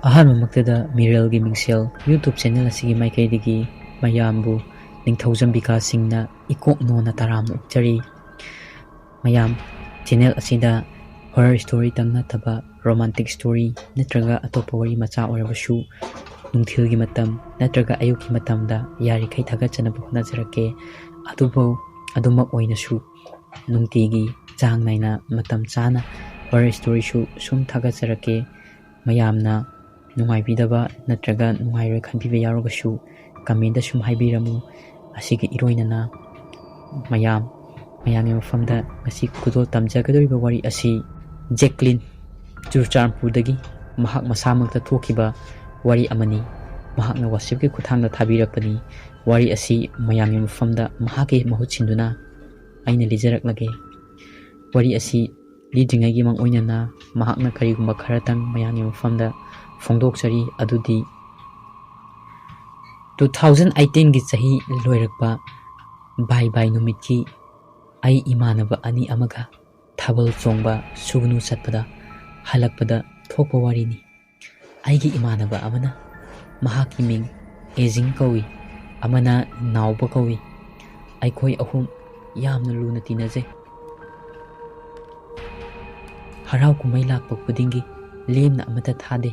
ꯑꯍꯥꯟꯕꯃꯛꯇꯗ ꯃꯤꯔꯦꯜꯒꯤ ꯃꯤꯡꯁꯦꯜ YouTube channel ꯑꯁꯤꯒꯤ ꯃꯥꯏꯀꯩꯗꯒꯤ ꯃꯌꯥꯝꯕꯨ ꯅꯤꯡꯊꯧꯖꯝ ꯕꯤꯀꯥꯁꯁꯤꯡꯅ ꯏꯀꯣꯛꯅꯣꯅ ꯇꯔꯥꯝꯅ ꯑꯣꯛꯆꯔꯤ꯫ ꯃꯌꯥꯝ ꯆꯦꯅꯦꯜ ꯑꯁꯤꯗ ꯍꯣꯔꯔ ꯁ꯭ꯇꯣꯔꯤꯇꯪ ꯅꯠꯇꯕ ꯔꯣꯃꯥꯟꯇꯤꯛ ꯁ꯭ꯇꯣꯔꯤ ꯅꯠꯇ꯭ꯔꯒ ꯑꯇꯣꯞꯄ ꯋꯥꯔꯤ ꯃꯆꯥ ꯑꯣꯏꯔꯕꯁꯨ ꯅꯨꯡꯊꯤꯜꯒꯤ ꯃꯇꯝ ꯅꯠꯇ꯭ꯔꯒ ꯑꯌꯨꯛꯀꯤ ꯃꯇꯝꯗ ꯌꯥꯔꯤꯈꯩ ꯊꯥꯒꯠꯆꯅꯕ ꯍꯣꯠꯅꯖꯔꯛꯀꯦ꯫ ꯑꯗꯨꯕꯨ ꯑꯗꯨꯃꯛ ꯑꯣꯏꯅꯁꯨ ꯅꯨꯡꯇꯤꯒꯤ ꯆꯥꯡ ꯅꯥꯏꯅ ꯃꯇꯝ ꯆꯥꯅ ꯍꯣꯔꯔ ꯁ꯭ꯇꯣꯔꯤꯁꯨ ꯁꯨꯝ ꯊꯥꯒꯠꯆꯔꯛꯀꯦ꯫ ꯃꯌꯥꯝꯅ ꯅꯨꯡꯉꯥꯏꯕꯤꯗꯕ ꯅꯠꯇ꯭ꯔꯒ ꯅꯨꯡꯉꯥꯏꯔꯣꯏ ꯈꯟꯕꯤꯕ ꯌꯥꯎꯔꯒꯁꯨ ꯀꯃꯦꯟꯗ ꯁꯨꯝ ꯍꯥꯏꯕꯤꯔꯝꯃꯨ꯫ ꯑꯁꯤꯒꯤ ꯏꯔꯣꯏꯅꯅ ꯃꯌꯥꯝꯒꯤ ꯃꯐꯝꯗ ꯉꯁꯤ ꯈꯨꯗꯣꯜ ꯇꯝꯖꯒꯗꯧꯔꯤꯕ ꯋꯥꯔꯤ ꯑꯁꯤ ꯖꯦꯀ꯭ꯂꯤꯟ ꯆꯨꯔꯆꯥꯟꯄꯨꯔꯗꯒꯤ ꯃꯍꯥꯛ ꯃꯁꯥꯃꯛꯇ ꯊꯣꯛꯈꯤꯕ ꯋꯥꯔꯤ ꯑꯃꯅꯤ꯫ ꯃꯍꯥꯛꯅ ꯋꯥꯆꯦꯞꯀꯤ ꯈꯨꯠꯊꯥꯡꯗ ꯊꯥꯕꯤꯔꯛꯄꯅꯤ꯫ ꯋꯥꯔꯤ ꯑꯁꯤ ꯃꯌꯥꯝꯒꯤ ꯃꯐꯝꯗ ꯃꯍꯥꯛꯀꯤ ꯃꯍꯨꯠ ꯁꯤꯟꯗꯨꯅ ꯑꯩꯅ ꯂꯤꯖꯔꯛꯂꯒꯦ꯫ ꯋꯥꯔꯤ ꯑꯁꯤ ꯂꯤꯗ꯭ꯔꯤꯉꯩꯒꯤ ꯃꯥꯡꯑꯣꯏꯅꯅ ꯃꯍꯥꯛꯅ ꯀꯔꯤꯒꯨꯝꯕ ꯈꯔꯇꯪ ꯃꯌꯥꯝꯒꯤ ꯃꯐꯝꯗ ꯐꯣꯡꯗꯣꯛꯆꯔꯤ꯫ ꯑꯗꯨꯗꯤ 2018ꯒꯤ ꯆꯍꯤ ꯂꯣꯏꯔꯛꯄ ꯕꯥꯏ ꯕꯥꯏ ꯅꯨꯃꯤꯠꯀꯤ ꯑꯩ ꯏꯃꯥꯟꯅꯕ ꯑꯅꯤ ꯑꯃꯒ ꯊꯥꯕꯜ ꯆꯣꯡꯕ ꯁꯨꯒꯅꯨ ꯆꯠꯄꯗ ꯍꯜꯂꯛꯄꯗ ꯊꯣꯛꯄ ꯋꯥꯔꯤꯅꯤ꯫ ꯑꯩꯒꯤ ꯏꯃꯥꯟꯅꯕ ꯑꯃꯅ ꯃꯍꯥꯛꯀꯤ ꯃꯤꯡ ꯑꯦꯖꯤꯡ ꯀꯧꯏ, ꯑꯃꯅ ꯅꯥꯎꯕ ꯀꯧꯏ꯫ ꯑꯩꯈꯣꯏ ꯑꯍꯨꯝ ꯌꯥꯝꯅ ꯂꯨꯅ ꯇꯤꯟꯅꯖꯩ꯫ ꯍꯔꯥꯎ ꯀꯨꯝꯍꯩ ꯂꯥꯛꯄ ꯈꯨꯗꯤꯡꯒꯤ ꯂꯦꯝꯅ ꯑꯃꯠꯇ ꯊꯥꯗꯦ꯫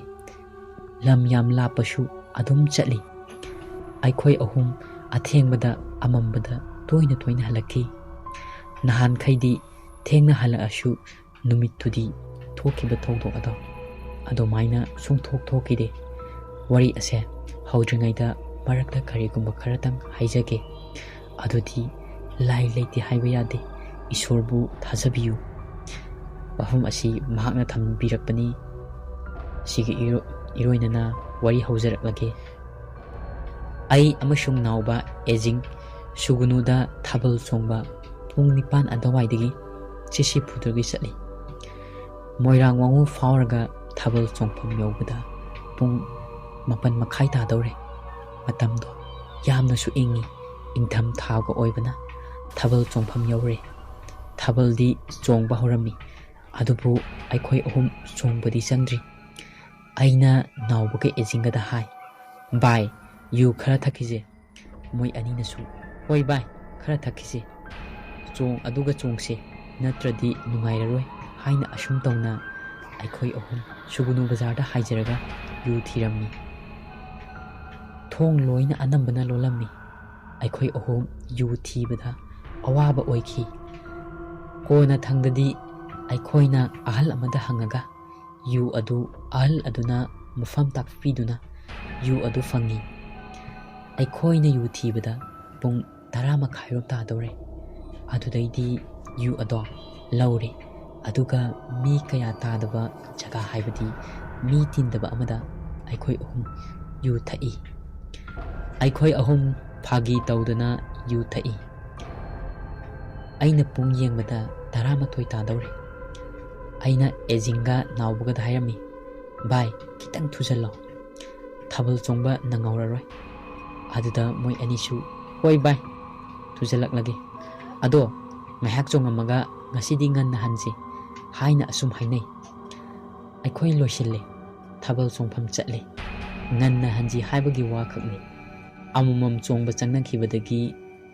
ꯂꯝ ꯌꯥꯝ ꯂꯥꯞꯄꯁꯨ ꯑꯗꯨꯝ ꯆꯠꯂꯤ꯫ ꯑꯩꯈꯣꯏ ꯑꯍꯨꯝ ꯑꯊꯦꯡꯕꯗ ꯑꯃꯝꯕꯗ ꯇꯣꯏꯅ ꯇꯣꯏꯅ ꯍꯜꯂꯛꯈꯤ꯫ ꯅꯍꯥꯟꯈꯩꯗꯤ ꯊꯦꯡꯅ ꯍꯜꯂꯛꯑꯁꯨ ꯅꯨꯃꯤꯠꯇꯨꯗꯤ ꯊꯣꯛꯈꯤꯕ ꯊꯧꯗꯣꯛ ꯑꯗꯣ ꯑꯗꯨꯃꯥꯏꯅ ꯁꯨꯡꯊꯣꯛ ꯊꯣꯛꯈꯤꯗꯦ꯫ ꯋꯥꯔꯤ ꯑꯁꯦ ꯍꯧꯗ꯭ꯔꯤꯉꯩꯗ ꯃꯔꯛꯇ ꯀꯔꯤꯒꯨꯝꯕ ꯈꯔꯇꯪ ꯍꯥꯏꯖꯒꯦ꯫ ꯑꯗꯨꯗꯤ ꯂꯥꯏ ꯂꯩꯇꯦ ꯍꯥꯏꯕ ꯌꯥꯗꯦ, ꯏꯁꯣꯔꯕꯨ ꯊꯥꯖꯕꯤꯌꯨ꯫ ꯋꯥꯐꯝ ꯑꯁꯤ ꯃꯍꯥꯛꯅ ꯊꯝꯕꯤꯔꯛꯄꯅꯤ꯫ ꯁꯤꯒꯤ ꯏꯔꯣꯏꯅꯅ ꯋꯥꯔꯤ ꯍꯧꯖꯔꯛꯂꯒꯦ꯫ ꯑꯩ ꯑꯃꯁꯨꯡ ꯅꯥꯎꯕ ꯑꯦꯖꯤꯡ ꯁꯨꯒꯅꯨꯗ ꯊꯥꯕꯜ ꯆꯣꯡꯕ ꯄꯨꯡ 9 ꯑꯗꯨꯋꯥꯏꯗꯒꯤ ꯆꯤꯁꯤꯄꯨꯗꯒꯤ ꯆꯠꯂꯤ꯫ ꯃꯣꯏꯔꯥꯡ ꯋꯥꯡꯉꯨ ꯐꯥꯎꯔꯒ ꯊꯥꯕꯜ ꯆꯣꯡꯐꯝ ꯌꯧꯕꯗ ꯄꯨꯡ 7:30 ꯇꯥꯗꯧꯔꯦ꯫ ꯃꯇꯝꯗꯣ ꯌꯥꯝꯅꯁꯨ ꯏꯪꯉꯤ꯫ ꯏꯪꯊꯝ ꯊꯥꯒ ꯑꯣꯏꯕꯅ ꯊꯥꯕꯜ ꯆꯣꯡꯐꯝ ꯌꯧꯔꯦ꯫ ꯊꯥꯕꯜꯗꯤ ꯆꯣꯡꯕ ꯍꯧꯔꯝꯃꯤ, ꯑꯗꯨꯕꯨ ꯑꯩꯈꯣꯏ ꯑꯍꯨꯝ ꯆꯣꯡꯕꯗꯤ ꯆꯪꯗ꯭ꯔꯤ꯫ ꯑꯩꯅ ꯅꯥꯎꯕꯒ ꯑꯦꯖꯤꯡꯒꯗ ꯍꯥꯏ, ꯚꯥꯏ ꯌꯨ ꯈꯔ ꯊꯛꯈꯤꯁꯦ꯫ ꯃꯣꯏ ꯑꯅꯤꯅꯁꯨ ꯍꯣꯏ ꯚꯥꯏ ꯈꯔ ꯊꯛꯈꯤꯁꯦ, ꯑꯗꯨꯒ ꯆꯣꯡꯁꯦ, ꯅꯠꯇ꯭ꯔꯗꯤ ꯅꯨꯡꯉꯥꯏꯔꯔꯣꯏ ꯍꯥꯏꯅ ꯑꯁꯨꯝ ꯇꯧꯅ ꯑꯩꯈꯣꯏ ꯑꯍꯨꯝ ꯁꯨꯒꯅꯨ ꯕꯖꯥꯔꯗ ꯍꯥꯏꯖꯔꯒ ꯌꯨ ꯊꯤꯔꯝꯃꯤ꯫ ꯊꯣꯡ ꯂꯣꯏꯅ ꯑꯅꯝꯕꯅ ꯂꯣꯜꯂꯝꯃꯤ꯫ ꯑꯩꯈꯣই ꯑꯍꯨꯝ ꯌꯨ ꯊꯤꯕꯗ ꯑꯋꯥꯕ ꯑꯣꯏꯈꯤ꯫ ꯀꯣꯟꯅ ꯊꯪꯗꯗꯤ ꯑꯩꯈꯣꯏꯅ ꯑꯍꯜ ꯑꯃꯗ ꯍꯪꯉꯒ ꯌꯨ ꯑꯗꯨ ꯑꯍꯜ ꯑꯗꯨꯅ ꯃꯐꯝ ꯇꯥꯛꯄꯤꯗꯨꯅ ꯌꯨ ꯑꯗꯨ ꯐꯪꯉꯤ꯫ ꯑꯩꯈꯣꯏꯅ ꯌꯨ ꯊꯤꯕꯗ ꯄꯨꯡ 10:30 ꯇꯥꯗꯧꯔꯦ꯫ ꯑꯗꯨꯗꯩꯗꯤ ꯌꯨ ꯑꯗꯣ ꯂꯧꯔꯦ, ꯑꯗꯨꯒ ꯃꯤ ꯀꯌꯥ ꯇꯥꯗꯕ ꯖꯒꯥ ꯍꯥꯏꯕꯗꯤ ꯃꯤ ꯇꯤꯟꯗꯕ ꯑꯃꯗ ꯑꯩꯈꯣꯏ ꯑꯍꯨꯝ ꯌꯨ ꯊꯛꯏ꯫ ꯑꯩꯈꯣꯏ ꯑꯍꯨꯝ ꯐꯥꯒꯤ ꯇꯧꯗꯅ ꯌꯨ ꯊꯛꯏ꯫ ꯑꯩꯅ ꯄꯨꯡ ꯌꯦꯡꯕꯗ 11 ꯇꯥꯗꯧꯔꯦ꯫ ꯑꯩꯅ ꯑꯦꯖꯤꯡꯒ ꯅꯥꯎꯕꯒꯗ ꯍꯥꯏꯔꯝꯃꯤ, ꯚꯥꯏ ꯈꯤꯇꯪ ꯊꯨꯖꯜꯂꯣ, ꯊꯥꯕꯜ ꯆꯣꯡꯕ ꯅꯪꯍꯧꯔꯔꯣꯏ꯫ ꯑꯗꯨꯗ ꯃꯣꯏ ꯑꯅꯤꯁꯨ ꯍꯣꯏ ꯚꯥꯏ ꯊꯨꯖꯜꯂꯛꯂꯒꯦ, ꯑꯗꯣ ꯉꯥꯏꯍꯥꯛ ꯆꯣꯡꯉꯝꯃꯒ ꯉꯁꯤꯗꯤ ꯉꯟꯅ ꯍꯟꯁꯤ ꯍꯥꯏꯅ ꯑꯁꯨꯝ ꯍꯥꯏꯅꯩ꯫ ꯑꯩꯈꯣꯏ ꯂꯣꯏꯁꯤꯜꯂꯦ, ꯊꯥꯕꯜ ꯆꯣꯡꯐꯝ ꯆꯠꯂꯦ꯫ ꯉꯟꯅ ꯍꯟꯁꯤ ꯍꯥꯏꯕꯒꯤ ꯋꯥꯈꯛꯅꯤ꯫ ꯑꯃꯃꯝ ꯆꯣꯡꯕ ꯆꯪꯅꯈꯤꯕꯗꯒꯤ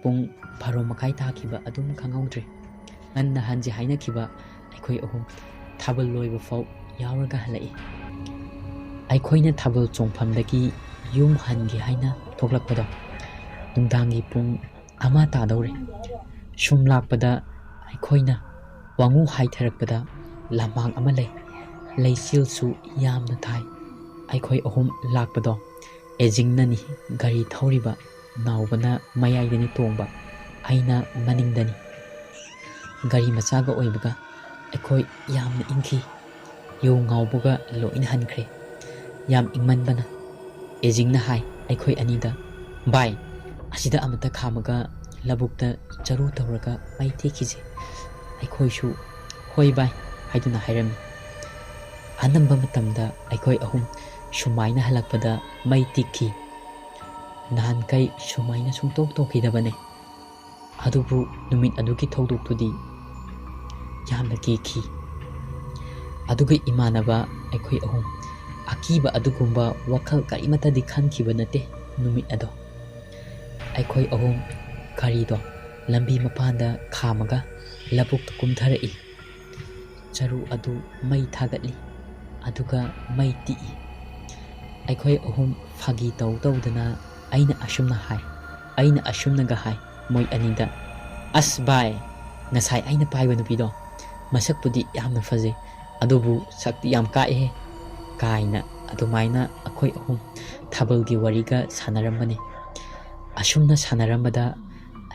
ꯄꯨꯡ 12:30 ꯇꯥꯈꯤꯕ ꯑꯗꯨꯝ ꯈꯪꯍꯧꯗ꯭ꯔꯦ꯫ ꯉꯟꯅ ꯍꯟꯁꯤ ꯍꯥꯏꯅꯈꯤꯕ ꯑꯩꯈꯣꯏ ꯑꯍꯨꯝ ꯊꯥꯕꯜ ꯂꯣꯏꯕ ꯐꯥꯎ ꯌꯥꯎꯔꯒ ꯍꯜꯂꯛꯏ꯫ ꯑꯩꯈꯣꯏꯅ ꯊꯥꯕꯜ ꯆꯣꯡꯐꯝꯗꯒꯤ ꯌꯨꯝ ꯍꯟꯒꯦ ꯍꯥꯏꯅ ꯊꯣꯛꯂꯛꯄꯗꯣ ꯅꯨꯡꯗꯥꯡꯒꯤ ꯄꯨꯡ 1 ꯇꯥꯗꯧꯔꯦ꯫ ꯁꯨꯝ ꯂꯥꯛꯄꯗ ꯑꯩꯈꯣꯏꯅ ꯋꯥꯡꯉꯨ ꯍꯥꯏꯊꯔꯛꯄꯗ ꯂꯝꯃꯥꯡ ꯑꯃ ꯂꯩ, ꯂꯩꯆꯤꯜꯁꯨ ꯌꯥꯝꯅ ꯊꯥꯏ꯫ ꯑꯩꯈꯣꯏ ꯑꯍꯨꯝ ꯂꯥꯛꯄꯗꯣ ꯑꯦꯖꯤꯡꯅꯅꯤ ꯒꯥꯔꯤ ꯊꯧꯔꯤꯕ, ꯅꯥꯎꯕꯅ ꯃꯌꯥꯏꯗꯅꯤ ꯇꯣꯡꯕ, ꯑꯩꯅ ꯃꯅꯤꯡꯗꯅꯤ꯫ ꯒꯥꯔꯤ ꯃꯆꯥꯒ ꯑꯣꯏꯕꯒ ꯑꯩꯈꯣꯏ ꯌꯥꯝꯅ ꯏꯪꯈꯤ꯫ ꯌꯨ ꯉꯥꯎꯕꯒ ꯂꯣꯏꯅ ꯍꯟꯈ꯭ꯔꯦ꯫ ꯌꯥꯝ ꯏꯪꯃꯟꯕꯅ ꯑꯦꯖꯤꯡꯅ ꯍꯥꯏ ꯑꯩꯈꯣꯏ ꯑꯅꯤꯗ, ꯚꯥꯏ ꯑꯁꯤꯗ ꯑꯃꯇ ꯈꯥꯝꯃꯒ ꯂꯧꯕꯨꯛꯇ ꯆꯔꯨ ꯇꯧꯔꯒ ꯃꯩ ꯇꯦꯛꯈꯤꯁꯦ꯫ ꯑꯩꯈꯣꯏꯁꯨ ꯍꯣꯏ ꯚꯥꯏ ꯍꯥꯏꯗꯨꯅ ꯍꯥꯏꯔꯝꯃꯤ꯫ ꯑꯅꯝꯕ ꯃꯇꯝꯗ ꯑꯩꯈꯣꯏ ꯑꯍꯨꯝ ꯁꯨꯃꯥꯏꯅ ꯍꯜꯂꯛꯄꯗ ꯃꯩ ꯇꯤꯛꯈꯤ꯫ ꯅꯍꯥꯟꯈꯩ ꯁꯨꯃꯥꯏꯅ ꯁꯨꯡꯇꯧ ꯇꯧꯈꯤꯗꯕꯅꯦ꯫ ꯑꯗꯨꯕꯨ ꯅꯨꯃꯤꯠ ꯑꯗꯨꯒꯤ ꯊꯧꯗꯣꯛꯇꯨꯗꯤ ꯌꯥꯝꯅ ꯀꯤꯈꯤ꯫ ꯑꯗꯨꯒ ꯏꯃꯥꯟꯅꯕ ꯑꯩꯈꯣꯏ ꯑꯍꯨꯝ ꯑꯀꯤꯕ ꯑꯗꯨꯒꯨꯝꯕ ꯋꯥꯈꯜ ꯀꯔꯤꯃꯠꯇꯗꯤ ꯈꯟꯈꯤꯕ ꯅꯠꯇꯦ ꯅꯨꯃꯤꯠ ꯑꯗꯣ꯫ ꯑꯩꯈꯣꯏ ꯑꯍꯨꯝ ꯒꯥꯔꯤꯗꯣ ꯂꯝꯕꯤ ꯃꯄꯥꯟꯗ ꯈꯥꯝꯃꯒ ꯂꯧꯕꯨꯛꯇ ꯀꯨꯝꯊꯔꯛꯏ꯫ ꯆꯔꯨ ꯑꯗꯨ ꯃꯩ ꯊꯥꯒꯠꯂꯤ ꯑꯗꯨꯒ ꯃꯩ ꯇꯤꯛꯏ꯫ ꯑꯩꯈꯣꯏ ꯑꯍꯨꯝ ꯐꯥꯒꯤ ꯇꯧꯗꯅ ꯑꯩꯅ ꯑꯁꯨꯝꯅꯒ ꯍꯥꯏ ꯃꯣꯏ ꯑꯅꯤꯗ, "ꯑꯁ ꯚꯥꯏ, ꯉꯁꯥꯏ ꯑꯩꯅ ꯄꯥꯏꯕ ꯅꯨꯄꯤꯗꯣ ꯃꯁꯛꯄꯨꯗꯤ ꯌꯥꯝꯅ ꯐꯖꯩ ꯑꯗꯨꯕꯨ ꯁꯛꯇꯤ ꯌꯥꯝ ꯀꯥꯛꯑꯦ" ꯀꯥꯏꯅ ꯑꯗꯨꯃꯥꯏꯅ ꯑꯩꯈꯣꯏ ꯑꯍꯨꯝ ꯊꯥꯕꯜꯒꯤ ꯋꯥꯔꯤꯒ ꯁꯥꯟꯅꯔꯝꯕꯅꯤ꯫ ꯑꯁꯨꯝꯅ ꯁꯥꯟꯅꯔꯝꯕꯗ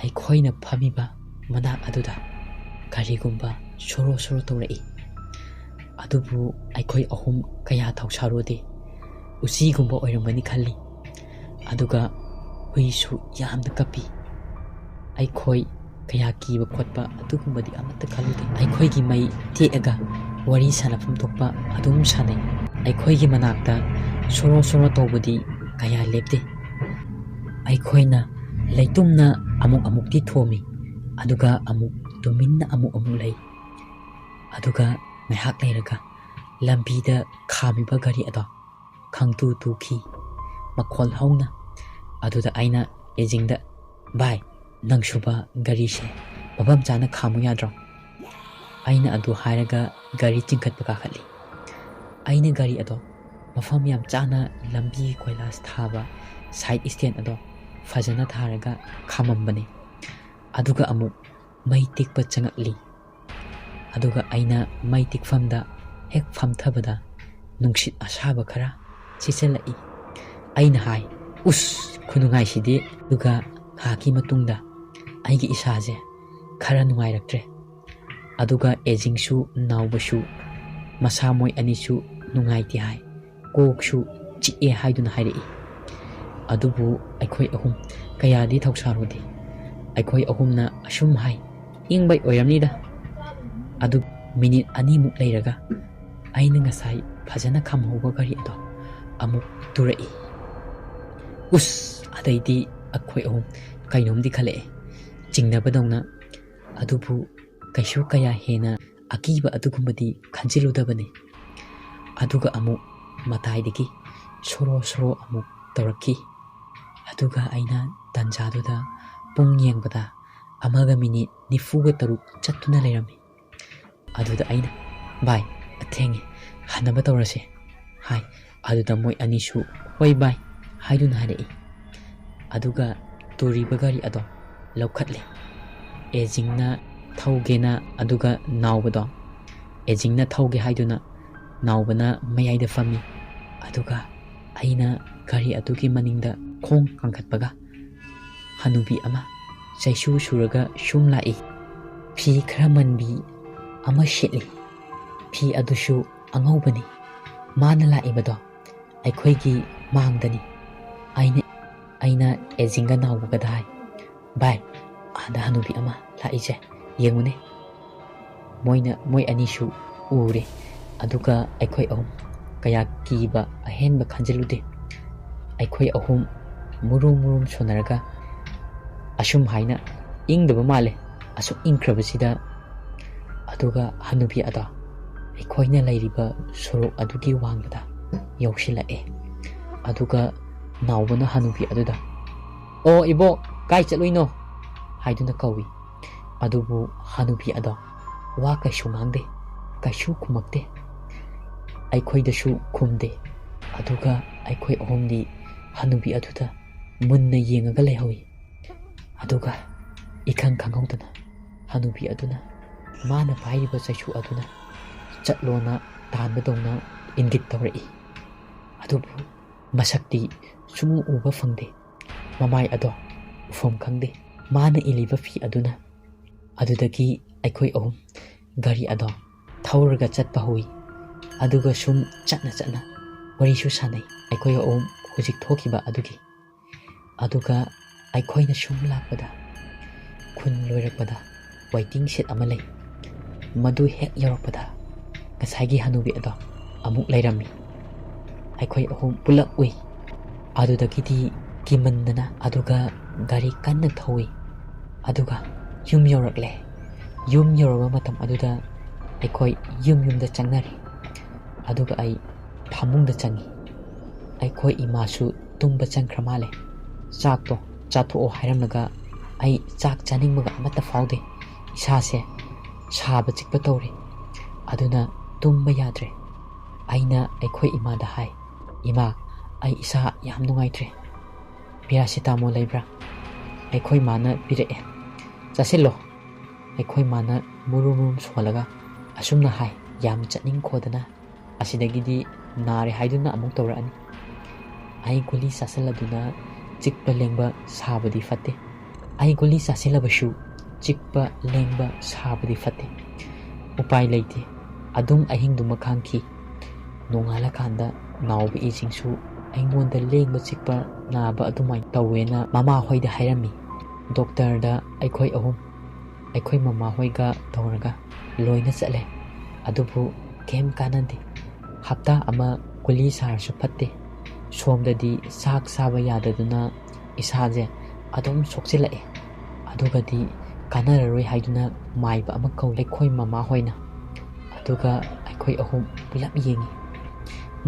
ꯑꯩꯈꯣꯏꯅ ꯐꯝꯃꯤꯕ ꯃꯅꯥꯛ ꯑꯗꯨꯗ ꯀꯔꯤꯒꯨꯝꯕ ꯁꯣꯔꯣ ꯁꯣꯔꯣ ꯇꯧꯔꯛꯏ꯫ ꯑꯗꯨꯕꯨ ꯑꯩꯈꯣꯏ ꯑꯍꯨꯝ ꯀꯌꯥ ꯊꯧꯁꯥꯔꯨꯗꯦ꯫ ꯎꯆꯤꯒꯨꯝꯕ ꯑꯣꯏꯔꯝꯒꯅꯤ ꯈꯜꯂꯤ꯫ ꯑꯗꯨꯒ ꯍꯨꯏꯁꯨ ꯌꯥꯝꯅ ꯀꯞꯄꯤ꯫ ꯑꯩꯈꯣꯏ ꯀꯌꯥ ꯀꯤꯕ ꯈꯣꯠꯄ ꯑꯗꯨꯒꯨꯝꯕꯗꯤ ꯑꯃꯠꯇ ꯈꯜꯂꯨꯗꯦ꯫ ꯑꯩꯈꯣꯏꯒꯤ ꯃꯩ ꯇꯦꯛꯑꯒ ꯋꯥꯔꯤ ꯁꯥꯟꯅꯐꯝ ꯊꯣꯛꯄ ꯑꯗꯨꯝ ꯁꯥꯟꯅꯩ꯫ ꯑꯩꯈꯣꯏꯒꯤ ꯃꯅꯥꯛꯇ ꯁꯣꯔꯣ ꯁꯣꯔꯣ ꯇꯧꯕꯗꯤ ꯀꯌꯥ ꯂꯦꯞꯇꯦ꯫ ꯑꯩꯈꯣꯏꯅ ꯂꯩꯇꯨꯝꯅ ꯑꯃꯨꯛꯇꯤ ꯊꯣꯝꯃꯤ ꯑꯗꯨꯒ ꯑꯃꯨꯛ ꯇꯨꯃꯤꯟꯅ ꯑꯃꯨꯛ ꯂꯩ꯫ ꯑꯗꯨꯒ ꯉꯥꯏꯍꯥꯛ ꯂꯩꯔꯒ ꯂꯝꯕꯤꯗ ꯈꯥꯝꯃꯤꯕ ꯒꯥꯔꯤ ꯑꯗꯣ ꯈꯪꯇꯨ ꯇꯨꯈꯤ ꯃꯈꯣꯜ ꯍꯧꯅ꯫ ꯑꯗꯨꯗ ꯑꯩꯅ ꯑꯦꯖꯤꯡꯗ, "ꯚꯥꯏ, ꯅꯪꯁꯨꯕ ꯒꯥꯔꯤꯁꯦ ꯃꯐꯝ ꯆꯥꯅ ꯈꯥꯝꯃꯨ ꯌꯥꯗ꯭ꯔꯣ?" ꯑꯩꯅ ꯑꯗꯨ ꯍꯥꯏꯔꯒ ꯒꯥꯔꯤ ꯆꯤꯡꯈꯠꯄ ꯀꯥꯈꯠꯂꯤ꯫ ꯑꯩꯅ ꯒꯥꯔꯤ ꯑꯗꯣ ꯃꯐꯝ ꯌꯥꯝ ꯆꯥꯅ ꯂꯝꯕꯤ ꯀꯣꯏꯂꯥꯁ ꯊꯥꯕ ꯁꯥꯏꯠ ꯏꯁꯇꯦꯟ ꯑꯗꯣ ꯐꯖꯅ ꯊꯥꯔꯒ ꯈꯥꯝꯃꯝꯕꯅꯤ꯫ ꯑꯗꯨꯒ ꯑꯃꯨꯛ ꯃꯩ ꯇꯤꯛꯄ ꯆꯪꯉꯛꯂꯤ꯫ ꯑꯗꯨꯒ ꯑꯩꯅ ꯃꯩ ꯇꯤꯛꯐꯝꯗ ꯍꯦꯛ ꯐꯝꯊꯕꯗ ꯅꯨꯡꯁꯤꯠ ꯑꯁꯥꯕ ꯈꯔ ꯁꯤꯠꯆꯜꯂꯛꯏ꯫ ꯑꯩꯅ ꯍꯥꯏ, "ꯎꯁ, ꯈꯨꯅꯨꯡꯉꯥꯏꯁꯤꯗꯤ!" ꯑꯗꯨꯒ ꯉꯥꯏꯍꯥꯛꯀꯤ ꯃꯇꯨꯡꯗ ꯑꯩꯒꯤ ꯏꯁꯥꯁꯦ ꯈꯔ ꯅꯨꯡꯉꯥꯏꯔꯛꯇ꯭ꯔꯦ꯫ ꯑꯗꯨꯒ ꯑꯦꯖꯤꯡꯁꯨ ꯅꯥꯎꯕꯁꯨ ꯃꯁꯥ ꯃꯣꯏ ꯑꯅꯤꯁꯨ ꯅꯨꯡꯉꯥꯏꯇꯦ ꯍꯥꯏ, ꯀꯣꯛꯁꯨ ꯆꯤꯛꯑꯦ ꯍꯥꯏꯗꯨꯅ ꯍꯥꯏꯔꯛꯏ꯫ ꯑꯗꯨꯕꯨ ꯑꯩꯈꯣꯏ ꯑꯍꯨꯝ ꯀꯌꯥꯗꯤ ꯊꯧꯁꯥꯔꯨꯗꯦ꯫ ꯑꯩꯈꯣꯏ ꯑꯍꯨꯝꯅ ꯑꯁꯨꯝ ꯍꯥꯏ, "ꯏꯪꯕꯩ ꯑꯣꯏꯔꯝꯅꯤꯗ." ꯑꯗꯨ ꯃꯤꯅꯤꯠ ꯑꯅꯤꯃꯨꯛ ꯂꯩꯔꯒ ꯑꯩꯅ ꯉꯁꯥꯏ ꯐꯖꯅ ꯈꯥꯝꯍꯧꯕ ꯒꯥꯔꯤ ꯑꯗꯣ ꯑꯃꯨꯛ ꯇꯨꯔꯛꯏ꯫ ꯎꯁ! ꯑꯗꯩꯗꯤ ꯑꯩꯈꯣꯏ ꯑꯍꯨꯝ ꯀꯩꯅꯣꯝꯗꯤ ꯈꯜꯂꯛꯑꯦ, ꯆꯤꯡꯅꯕꯗꯧꯅ꯫ ꯑꯗꯨꯕꯨ ꯀꯩꯁꯨ ꯀꯌꯥ ꯍꯦꯟꯅ ꯑꯀꯤꯕ ꯑꯗꯨꯒꯨꯝꯕꯗꯤ ꯈꯟꯖꯤꯜꯂꯨꯗꯕꯅꯤ꯫ ꯑꯗꯨꯒ ꯑꯃꯨꯛ ꯃꯇꯥꯏꯗꯒꯤ ꯁꯣꯔꯣ ꯁꯣꯔꯣ ꯑꯃꯨꯛ ꯇꯧꯔꯛꯈꯤ꯫ ꯑꯗꯨꯒ ꯑꯩꯅ ꯇꯟꯖꯥꯗꯨꯗ ꯄꯨꯡ ꯌꯦꯡꯕꯗ 1:43 ꯆꯠꯇꯨꯅ ꯂꯩꯔꯝꯃꯤ꯫ ꯑꯗꯨꯗ ꯑꯩꯅ, "ꯚꯥꯏ, ꯊꯦꯡꯉꯦ, ꯍꯟꯅꯕ ꯇꯧꯔꯁꯦ" ꯍꯥꯏ꯫ ꯑꯗꯨꯗ ꯃꯣꯏ ꯑꯅꯤꯁꯨ "ꯍꯣꯏ ꯚꯥꯏ" ꯍꯥꯏꯗꯨꯅ ꯍꯥꯏꯔꯛꯏ꯫ ꯑꯗꯨꯒ ꯇꯨꯔꯤꯕ ꯒꯥꯔꯤ ꯑꯗꯣ ꯂꯧꯈꯠꯂꯦ꯫ ꯑꯦꯖꯤꯡꯅ ꯊꯧꯒꯦꯅ ꯑꯗꯨꯒ ꯅꯥꯎꯕꯗꯣ ꯑꯦꯖꯤꯡꯅ ꯊꯧꯒꯦ ꯍꯥꯏꯗꯨꯅ ꯅꯥꯎꯕꯅ ꯃꯌꯥꯏꯗ ꯐꯝꯃꯤ꯫ ꯑꯗꯨꯒ ꯑꯩꯅ ꯒꯥꯔꯤ ꯑꯗꯨꯒꯤ ꯃꯅꯤꯡꯗ ꯈꯣꯡ ꯀꯥꯡꯈꯠꯄꯒ ꯍꯅꯨꯕꯤ ꯑꯃ ꯆꯩꯁꯨ ꯁꯨꯔꯒ ꯁꯨꯝ ꯂꯥꯛꯏ꯫ ꯐꯤ ꯈꯔ ꯃꯟꯕꯤ ꯑꯃ ꯁꯦꯠꯂꯤ꯫ ꯐꯤ ꯑꯗꯨꯁꯨ ꯑꯉꯧꯕꯅꯤ꯫ ꯃꯥꯅ ꯂꯥꯛꯏꯕꯗꯣ ꯑꯩꯈꯣꯏꯒꯤ ꯃꯥꯡꯗꯅꯤ꯫ ꯑꯩꯅ ꯑꯦꯖꯤꯡꯒ ꯅꯥꯎꯕꯒꯗ ꯍꯥꯏ, "ꯚꯥꯏ, ꯑꯥꯗ ꯍꯅꯨꯕꯤ ꯑꯃ ꯂꯥꯛꯏꯁꯦ ꯌꯦꯡꯉꯨꯅꯦ." ꯃꯣꯏ ꯑꯅꯤꯁꯨ ꯎꯔꯦ꯫ ꯑꯗꯨꯒ ꯑꯩꯈꯣꯏ ꯑꯍꯨꯝ ꯀꯌꯥ ꯀꯤꯕ ꯑꯍꯦꯟꯕ ꯈꯟꯖꯤꯜꯂꯨꯗꯦ꯫ ꯑꯩꯈꯣꯏ ꯑꯍꯨꯝ ꯃꯨꯔꯨꯝ ꯁꯣꯟꯅꯔꯒ ꯑꯁꯨꯝ ꯍꯥꯏꯅ, "ꯏꯪꯗꯕ ꯃꯥꯜꯂꯦ ꯑꯁꯨꯛ ꯏꯪꯈ꯭ꯔꯕꯁꯤꯗ." ꯑꯗꯨꯒ ꯍꯅꯨꯕꯤ ꯑꯗꯣ ꯑꯩꯈꯣꯏꯅ ꯂꯩꯔꯤꯕ ꯁꯣꯔꯣꯛ ꯑꯗꯨꯒꯤ ꯋꯥꯡꯃꯗ ꯌꯧꯁꯤꯜꯂꯛꯑꯦ꯫ ꯑꯗꯨꯒ ꯅꯥꯎꯕꯅ ꯍꯅꯨꯕꯤ ꯑꯗꯨꯗ, "ꯑꯣ ꯏꯕꯣꯛ, ꯀꯥꯏ ꯆꯠꯂꯨꯏꯅꯣ?" ꯍꯥꯏꯗꯨꯅ ꯀꯧꯏ꯫ ꯑꯗꯨꯕꯨ ꯍꯅꯨꯕꯤ ꯑꯗꯣ ꯋꯥ ꯀꯩꯁꯨ ꯉꯥꯡꯗꯦ, ꯀꯩꯁꯨ ꯈꯨꯝꯃꯛꯇꯦ꯫ ꯑꯩꯈꯣꯏꯗꯁꯨ ꯈꯨꯝꯗꯦ꯫ ꯑꯗꯨꯒ ꯑꯩꯈꯣꯏ ꯑꯍꯨꯝꯗꯤ ꯍꯅꯨꯕꯤ ꯑꯗꯨꯗ ꯃꯨꯟꯅ ꯌꯦꯡꯉꯒ ꯂꯩꯍꯧꯏ꯫ ꯑꯗꯨꯒ ꯏꯈꯪ ꯈꯪꯍꯧꯗꯅ ꯍꯅꯨꯕꯤ ꯑꯗꯨꯅ ꯃꯥꯅ ꯄꯥꯏꯔꯤꯕ ꯆꯩꯁꯨ ꯑꯗꯨꯅ ꯆꯠꯂꯣꯅ ꯇꯥꯟꯕꯗꯧꯅ ꯏꯪꯒꯤꯠ ꯇꯧꯔꯛꯏ꯫ ꯑꯗꯨꯕꯨ ꯃꯁꯛꯇꯤ ꯁꯨꯡꯎ ꯎꯕ ꯐꯪꯗꯦ꯫ ꯃꯃꯥꯏ ꯑꯗꯣ ꯎꯐꯝ ꯈꯪꯗꯦ꯫ ꯃꯥꯅ ꯏꯜꯂꯤꯕ ꯐꯤ ꯑꯗꯨꯅ꯫ ꯑꯗꯨꯗꯒꯤ ꯑꯩꯈꯣꯏ ꯑꯍꯨꯝ ꯒꯥꯔꯤ ꯑꯗꯣ ꯊꯧꯔꯒ ꯆꯠꯄ ꯍꯧꯏ꯫ ꯑꯗꯨꯒ ꯁꯨꯝ ꯆꯠꯅ ꯋꯥꯔꯤꯁꯨ ꯁꯥꯟꯅꯩ ꯑꯩꯈꯣꯏ ꯑꯍꯨꯝ ꯍꯧꯖꯤꯛ ꯊꯣꯛꯈꯤꯕ ꯑꯗꯨꯒꯤ꯫ ꯑꯗꯨꯒ ꯑꯩꯈꯣꯏꯅ ꯁꯨꯝ ꯂꯥꯛꯄꯗ ꯈꯨꯟ ꯂꯣꯏꯔꯛꯄꯗ ꯋꯦꯇꯤꯡ ꯁꯦꯠ ꯑꯃ ꯂꯩ꯫ ꯃꯗꯨ ꯍꯦꯛ ꯌꯧꯔꯛꯄꯗ ꯉꯁꯥꯏꯒꯤ ꯍꯅꯨꯕꯤ ꯑꯗꯣ ꯑꯃꯨꯛ ꯂꯩꯔꯝꯃꯤ꯫ ꯑꯩꯈꯣꯏ ꯑꯍꯨꯝ ꯄꯨꯂꯞ ꯎꯏ꯫ ꯑꯗꯨꯗꯒꯤꯗꯤ ꯀꯤꯃꯟꯗꯅ ꯑꯗꯨꯒ ꯒꯥꯔꯤ ꯀꯟꯅ ꯊꯧꯏ꯫ ꯑꯗꯨꯒ ꯌꯨꯝ ꯌꯧꯔꯛꯂꯦ꯫ ꯌꯨꯝ ꯌꯧꯔꯕ ꯃꯇꯝ ꯑꯗꯨꯗ ꯑꯩꯈꯣꯏ ꯌꯨꯝꯗ ꯆꯪꯅꯔꯦ꯫ ꯑꯗꯨꯒ ꯑꯩ ꯐꯃꯨꯡꯗ ꯆꯪꯉꯤ꯫ ꯑꯩꯈꯣꯏ ꯏꯃꯥꯁꯨ ꯇꯨꯝꯕ ꯆꯪꯈ꯭ꯔ ꯃꯥꯜꯂꯦ꯫ ꯆꯥꯛꯇꯣ ꯆꯥꯊꯣꯛꯑꯣ ꯍꯥꯏꯔꯝꯂꯒ ꯑꯩ ꯆꯥꯛ ꯆꯥꯅꯤꯡꯕꯒ ꯑꯃꯠꯇ ꯐꯥꯎꯗꯦ꯫ ꯏꯁꯥꯁꯦ ꯁꯥꯕ ꯆꯤꯛꯄ ꯇꯧꯔꯤ꯫ ꯑꯗꯨꯅ ꯇꯨꯝꯕ ꯌꯥꯗ꯭ꯔꯦ꯫ ꯑꯩꯅ ꯑꯩꯈꯣꯏ ꯏꯃꯥꯗ ꯍꯥꯏ, ꯏꯃꯥ, ꯑꯩ ꯏꯁꯥ ꯌꯥꯝ ꯅꯨꯡꯉꯥꯏꯇ꯭ꯔꯦ, ꯄꯦꯔꯥꯁꯤꯇꯥꯃꯣꯜ ꯂꯩꯕ꯭ꯔꯥ? ꯑꯩꯈꯣꯏ ꯃꯥꯅ ꯄꯤꯔꯛꯑꯦ, ꯆꯥꯁꯤꯜꯂꯣ꯫ ꯑꯩꯈꯣꯏ ꯃꯥꯅ ꯃꯨꯔꯨꯝ ꯃꯨꯔꯨꯝ ꯁꯣꯜꯂꯒ ꯑꯁꯨꯝꯅ ꯍꯥꯏ, ꯌꯥꯝ ꯆꯠꯅꯤꯡꯈꯣꯗꯅ, ꯑꯁꯤꯗꯒꯤꯗꯤ ꯅꯥꯔꯦ ꯍꯥꯏꯗꯨꯅ ꯑꯃꯨꯛ ꯇꯧꯔꯛꯑꯅꯤ꯫ ꯑꯩ ꯒꯨꯂꯤ ꯆꯥꯁꯤꯜꯂꯗꯨꯅ ꯆꯤꯛꯄ ꯂꯦꯡꯕ ꯁꯥꯕꯗꯤ ꯐꯠꯇꯦ꯫ ꯑꯩ ꯒꯨꯂꯤ ꯆꯥꯁꯤꯜꯂꯕꯁꯨ ꯆꯤꯛꯄ ꯂꯦꯡꯕ ꯁꯥꯕꯗꯤ ꯐꯠꯇꯦ꯫ ꯎꯄꯥꯏ ꯂꯩꯇꯦ, ꯑꯗꯨꯝ ꯑꯍꯤꯡꯗꯨꯃ ꯈꯥꯡꯈꯤ꯫ ꯅꯣꯡꯉꯥꯜꯂꯀꯥꯟꯗ ꯅꯥꯎꯕ ꯏꯁꯤꯡꯁꯨ ꯑꯩꯉꯣꯟꯗ ꯂꯦꯡꯕ ꯆꯤꯛꯄ ꯅꯥꯕ ꯑꯗꯨꯃꯥꯏꯅ ꯇꯧꯋꯦꯅ ꯃꯃꯥꯍꯣꯏꯗ ꯍꯥꯏꯔꯝꯃꯤ꯫ ꯗꯣꯛꯇꯔꯗ ꯑꯩꯈꯣꯏ ꯑꯍꯨꯝ, ꯑꯩꯈꯣꯏ ꯃꯃꯥꯍꯣꯏꯒ ꯇꯧꯔꯒ ꯂꯣꯏꯅ ꯆꯠꯂꯦ꯫ ꯑꯗꯨꯕꯨ ꯀꯩꯝ ꯀꯥꯟꯅꯗꯦ꯫ ꯍꯞꯇꯥ ꯑꯃ ꯒꯨꯂꯤ ꯆꯥꯔꯁꯨ ꯐꯠꯇꯦ꯫ ꯁꯣꯝꯗꯗꯤ ꯆꯥꯛ ꯆꯥꯕ ꯌꯥꯗꯗꯨꯅ ꯏꯁꯥꯁꯦ ꯑꯗꯨꯝ ꯁꯣꯛꯆꯤꯜꯂꯛꯑꯦ꯫ ꯑꯗꯨꯒꯗꯤ ꯀꯥꯟꯅꯔꯔꯣꯏ ꯍꯥꯏꯗꯨꯅ ꯃꯥꯏꯕ ꯑꯃ ꯀꯧꯋꯤ ꯑꯩꯈꯣꯏ ꯃꯃꯥꯍꯣꯏꯅ꯫ ꯑꯗꯨꯒ ꯑꯩꯈꯣꯏ ꯑꯍꯨꯝ ꯄꯨꯂꯞ ꯌꯦꯡꯉꯤ꯫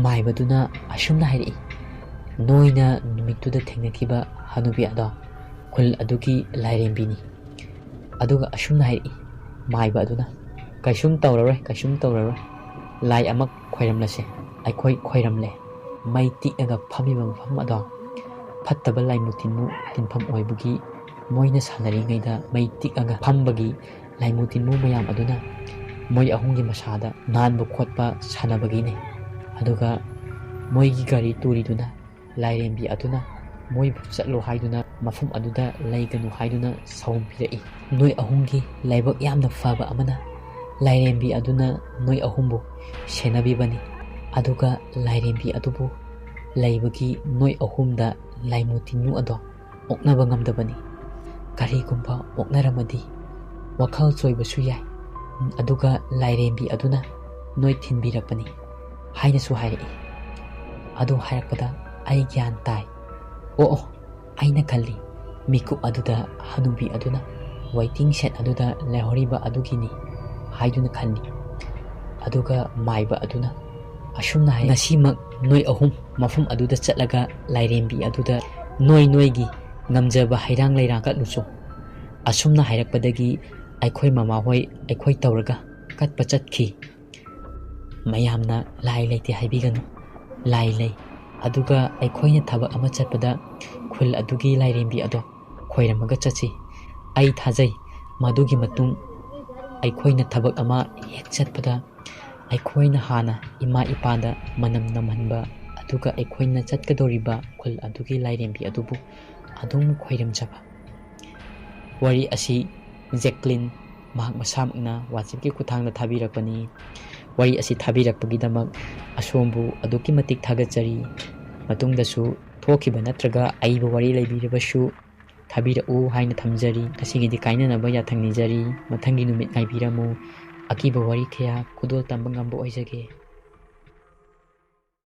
ꯃꯥꯏꯕꯗꯨꯅ ꯑꯁꯨꯝꯅ ꯍꯥꯏꯔꯛꯏ, ꯅꯣꯏꯅ ꯅꯨꯃꯤꯠꯇꯨꯗ ꯊꯦꯡꯅꯈꯤꯕ ꯍꯅꯨꯕꯤ ꯑꯗꯣ ꯈꯨꯜ ꯑꯗꯨꯒꯤ ꯂꯥꯏꯔꯦꯝꯕꯤꯅꯤ꯫ ꯑꯗꯨꯒ ꯑꯁꯨꯝꯅ ꯍꯥꯏꯔꯛꯏ ꯃꯥꯏꯕ ꯑꯗꯨꯅ, ꯀꯩꯁꯨꯝ ꯇꯧꯔꯔꯣꯏ, ꯀꯩꯁꯨꯝ ꯇꯧꯔꯔꯣꯏ, ꯂꯥꯏ ꯑꯃ ꯈꯣꯏꯔꯝꯂꯁꯦ꯫ ꯑꯩꯈꯣꯏ ꯈꯣꯏꯔꯝꯂꯦ꯫ ꯃꯩ ꯇꯤꯛꯑꯒ ꯐꯝꯃꯤꯕ ꯃꯐꯝ ꯑꯗꯣ ꯐꯠꯇꯕ ꯂꯥꯏꯃꯨ ꯇꯤꯟꯃꯨ ꯇꯤꯟꯐꯝ ꯑꯣꯏꯕꯒꯤ ꯃꯣꯏꯅ ꯁꯥꯟꯅꯔꯤꯉꯩꯗ ꯃꯩ ꯇꯤꯛꯑꯒ ꯐꯝꯕꯒꯤ ꯂꯥꯏꯃꯨ ꯇꯤꯟꯃꯨ ꯃꯌꯥꯝ ꯑꯗꯨꯅ ꯃꯣꯏ ꯑꯍꯨꯝꯒꯤ ꯃꯁꯥꯗ ꯅꯥꯟꯕ ꯈꯣꯠꯄ ꯁꯥꯟꯅꯕꯒꯤꯅꯦ꯫ ꯑꯗꯨꯒ ꯃꯣꯏꯒꯤ ꯒꯥꯔꯤ ꯇꯨꯔꯤꯗꯨꯅ ꯂꯥꯏꯔꯦꯝꯕꯤ ꯑꯗꯨꯅ ꯃꯣꯏꯕꯨ ꯆꯠꯂꯣ ꯍꯥꯏꯗꯨꯅ ꯃꯐꯝ ꯑꯗꯨꯗ ꯂꯩꯒꯅꯨ ꯍꯥꯏꯗꯨꯅ ꯁꯥꯎꯟ ꯄꯤꯔꯛꯏ꯫ ꯅꯣꯏ ꯑꯍꯨꯝꯒꯤ ꯂꯥꯏꯕꯛ ꯌꯥꯝꯅ ꯐꯕ ꯑꯃꯅ ꯂꯥꯏꯔꯦꯝꯕꯤ ꯑꯗꯨꯅ ꯅꯣꯏ ꯑꯍꯨꯝꯕꯨ ꯁꯦꯟꯅꯕꯤꯕꯅꯤ꯫ ꯑꯗꯨꯒ ꯂꯥꯏꯔꯦꯝꯕꯤ ꯑꯗꯨꯕꯨ ꯂꯩꯕꯒꯤ ꯅꯣꯏ ꯑꯍꯨꯝꯗ ꯂꯥꯏꯃꯨ ꯇꯤꯟꯃꯨ ꯑꯗꯣ ꯑꯣꯛꯅꯕ ꯉꯝꯗꯕꯅꯤ꯫ ꯀꯔꯤꯒꯨꯝꯕ ꯑꯣꯛꯅꯔꯝꯃꯗꯤ ꯋꯥꯈꯜ ꯆꯣꯏꯕꯁꯨ ꯌꯥꯏ꯫ ꯑꯗꯨꯒ ꯂꯥꯏꯔꯦꯝꯕꯤ ꯑꯗꯨꯅ ꯅꯣꯏ ꯊꯤꯟꯕꯤꯔꯛꯄꯅꯤ ꯍꯥꯏꯅꯁꯨ ꯍꯥꯏꯔꯛꯏ꯫ ꯑꯗꯨ ꯍꯥꯏꯔꯛꯄꯗ ꯑꯩ ꯒ꯭ꯌꯥꯟ ꯇꯥꯏ꯫ ꯑꯣ, ꯑꯩꯅ ꯈꯜꯂꯤ ꯃꯤꯀꯨꯞ ꯑꯗꯨꯗ ꯍꯅꯨꯕꯤ ꯑꯗꯨꯅ ꯋꯦꯇꯤꯡ ꯁꯦꯠ ꯑꯗꯨꯗ ꯂꯩꯍꯧꯔꯤꯕ ꯑꯗꯨꯒꯤꯅꯤ ꯍꯥꯏꯗꯨꯅ ꯈꯜꯂꯤ꯫ ꯑꯗꯨꯒ ꯃꯥꯏꯕ ꯑꯗꯨꯅ ꯑꯁꯨꯝꯅ ꯍꯥꯏ, ꯉꯁꯤꯃꯛ ꯅꯣꯏ ꯑꯍꯨꯝ ꯃꯐꯝ ꯑꯗꯨꯗ ꯆꯠꯂꯒ ꯂꯥꯏꯔꯦꯝꯕꯤ ꯑꯗꯨꯗ ꯅꯣꯏꯒꯤ ꯉꯝꯖꯕ ꯍꯩꯔꯥꯡ ꯂꯩꯔꯥꯡ ꯀꯠꯂꯨꯆꯣ꯫ ꯑꯁꯨꯝꯅ ꯍꯥꯏꯔꯛꯄꯗꯒꯤ ꯑꯩꯈꯣই ꯃꯃꯥꯍꯣꯏ ꯑꯩꯈꯣꯏ ꯇꯧꯔꯒ ꯀꯠꯄ ꯆꯠꯈꯤ꯫ ꯃꯌꯥꯝꯅ ꯂꯥꯏ ꯂꯩꯇꯦ ꯍꯥꯏꯕꯤꯒꯅꯨ, ꯂꯥꯏ ꯂꯩ꯫ ꯑꯗꯨꯒ ꯑꯩꯈꯣꯏꯅ ꯊꯕꯛ ꯑꯃ ꯆꯠꯄꯗ ꯈꯨꯜ ꯑꯗꯨꯒꯤ ꯂꯥꯏꯔꯦꯝꯕꯤ ꯑꯗꯣ ꯈꯣꯏꯔꯝꯃꯒ ꯆꯠꯁꯤ꯫ ꯑꯩ ꯊꯥꯖꯩ ꯃꯗꯨꯒꯤ ꯃꯇꯨꯡ ꯑꯩꯈꯣꯏꯅ ꯊꯕꯛ ꯑꯃ ꯍꯦꯛ ꯆꯠꯄꯗ ꯑꯩꯈꯣꯏꯅ ꯍꯥꯟꯅ ꯏꯃꯥ ꯏꯄꯥꯗ ꯃꯅꯝ ꯅꯝꯍꯟꯕ, ꯑꯗꯨꯒ ꯑꯩꯈꯣꯏꯅ ꯆꯠꯀꯗꯧꯔꯤꯕ ꯈꯨꯜ ꯑꯗꯨꯒꯤ ꯂꯥꯏꯔꯦꯝꯕꯤ ꯑꯗꯨꯕꯨ ꯑꯗꯨꯝ ꯈꯣꯏꯔꯝꯖꯕ꯫ ꯋꯥꯔꯤ ꯑꯁꯤ ꯖꯦꯛꯂꯤꯟ ꯃꯍꯥꯛ ꯃꯁꯥꯃꯛꯅ ꯋꯥꯆꯦꯞꯀꯤ ꯈꯨꯠꯊꯥꯡꯗ ꯊꯥꯕꯤꯔꯛꯄꯅꯤ꯫ ꯋꯥꯔꯤ ꯑꯁꯤ ꯊꯥꯕꯤꯔꯛꯄꯒꯤꯗꯃꯛ ꯑꯁꯣꯝꯕꯨ ꯑꯗꯨꯛꯀꯤ ꯃꯇꯤꯛ ꯊꯥꯒꯠꯆꯔꯤ꯫ ꯃꯇꯨꯡꯗꯁꯨ ꯊꯣꯛꯈꯤꯕ ꯅꯠꯇ꯭ꯔꯒ ꯑꯏꯕ ꯋꯥꯔꯤ ꯂꯩꯕꯤꯔꯕꯁꯨ ꯊꯥꯕꯤꯔꯛꯎ ꯍꯥꯏꯅ ꯊꯝꯖꯔꯤ꯫ ꯉꯁꯤꯒꯤꯗꯤ ꯀꯥꯏꯅꯅꯕ ꯌꯥꯊꯪ ꯅꯤꯖꯔꯤ꯫ ꯃꯊꯪꯒꯤ ꯅꯨꯃꯤꯠ ꯉꯥꯏꯕꯤꯔꯝꯃꯨ꯫ ꯑꯀꯤꯕ ꯋꯥꯔꯤ ꯀꯌꯥ ꯈꯨꯗꯣꯜ ꯇꯝꯕ ꯉꯝꯕ ꯑꯣꯏꯖꯒꯦ꯫